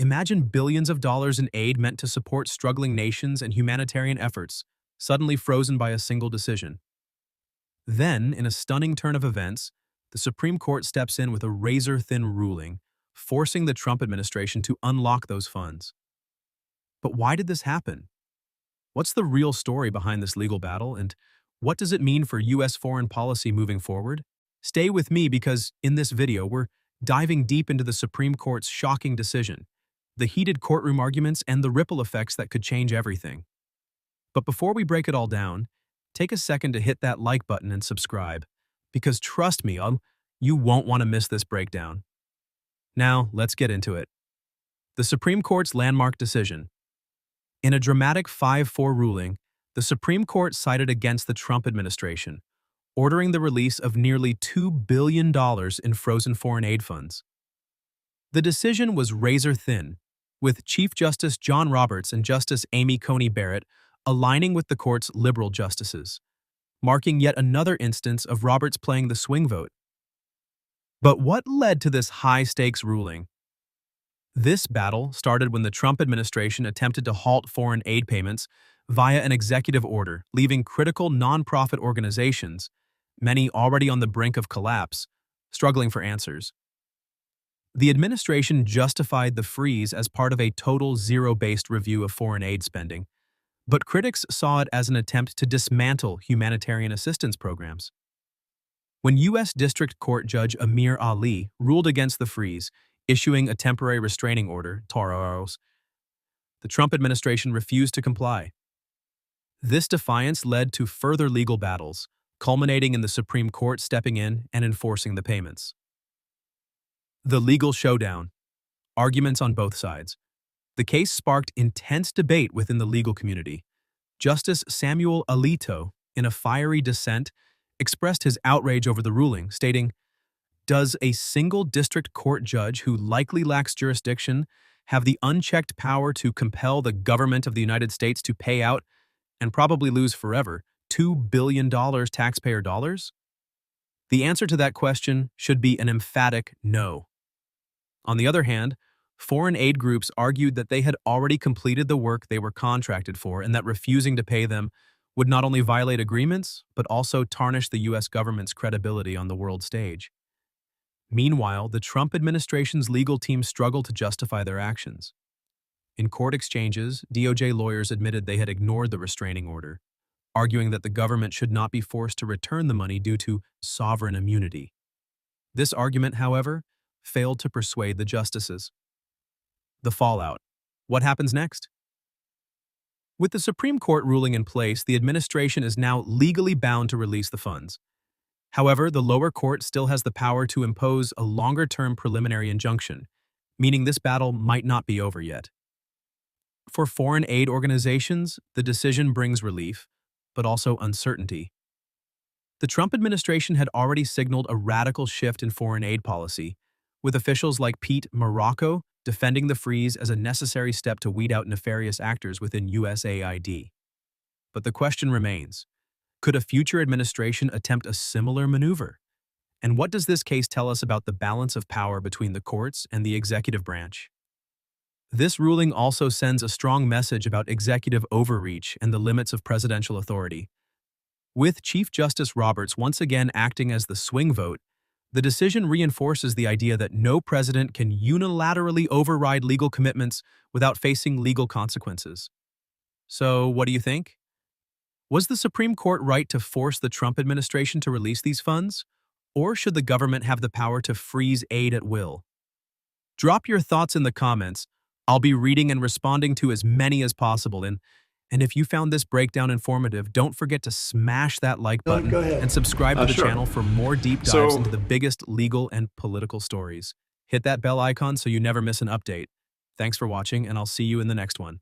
Imagine billions of dollars in aid meant to support struggling nations and humanitarian efforts, suddenly frozen by a single decision. Then, in a stunning turn of events, the Supreme Court steps in with a razor-thin ruling, forcing the Trump administration to unlock those funds. But why did this happen? What's the real story behind this legal battle, and what does it mean for U.S. foreign policy moving forward? Stay with me because, in this video, we're diving deep into the Supreme Court's shocking decision, the heated courtroom arguments, and the ripple effects that could change everything. But before we break it all down, take a second to hit that like button and subscribe, because trust me, you won't want to miss this breakdown. Now, let's get into it. The Supreme Court's landmark decision. In a dramatic 5-4 ruling, the Supreme Court sided against the Trump administration, ordering the release of nearly $2 billion in frozen foreign aid funds. The decision was razor-thin, with Chief Justice John Roberts and Justice Amy Coney Barrett aligning with the court's liberal justices, marking yet another instance of Roberts playing the swing vote. But what led to this high-stakes ruling? This battle started when the Trump administration attempted to halt foreign aid payments via an executive order, leaving critical nonprofit organizations, many already on the brink of collapse, struggling for answers. The administration justified the freeze as part of a total zero-based review of foreign aid spending, but critics saw it as an attempt to dismantle humanitarian assistance programs. When U.S. District Court Judge Amir Ali ruled against the freeze, issuing a temporary restraining order, the Trump administration refused to comply. This defiance led to further legal battles, culminating in the Supreme Court stepping in and enforcing the payments. The legal showdown. Arguments on both sides. The case sparked intense debate within the legal community. Justice Samuel Alito, in a fiery dissent, expressed his outrage over the ruling, stating, "Does a single district court judge who likely lacks jurisdiction have the unchecked power to compel the government of the United States to pay out, and probably lose forever, $2 billion taxpayer dollars?" The answer to that question should be an emphatic no. On the other hand, foreign aid groups argued that they had already completed the work they were contracted for and that refusing to pay them would not only violate agreements, but also tarnish the U.S. government's credibility on the world stage. Meanwhile, the Trump administration's legal team struggled to justify their actions. In court exchanges, DOJ lawyers admitted they had ignored the restraining order, arguing that the government should not be forced to return the money due to sovereign immunity. This argument, however, failed to persuade the justices. The fallout. What happens next? With the Supreme Court ruling in place, the administration is now legally bound to release the funds. However, the lower court still has the power to impose a longer-term preliminary injunction, meaning this battle might not be over yet. For foreign aid organizations, the decision brings relief, but also uncertainty. The Trump administration had already signaled a radical shift in foreign aid policy, with officials like Pete Marocco defending the freeze as a necessary step to weed out nefarious actors within USAID. But the question remains, could a future administration attempt a similar maneuver? And what does this case tell us about the balance of power between the courts and the executive branch? This ruling also sends a strong message about executive overreach and the limits of presidential authority. With Chief Justice Roberts once again acting as the swing vote, the decision reinforces the idea that no president can unilaterally override legal commitments without facing legal consequences. So, what do you think? Was the Supreme Court right to force the Trump administration to release these funds? Or should the government have the power to freeze aid at will? Drop your thoughts in the comments. I'll be reading and responding to as many as possible. And if you found this breakdown informative, don't forget to smash that like button and subscribe to the channel for more deep dives into the biggest legal and political stories. Hit that bell icon so you never miss an update. Thanks for watching, and I'll see you in the next one.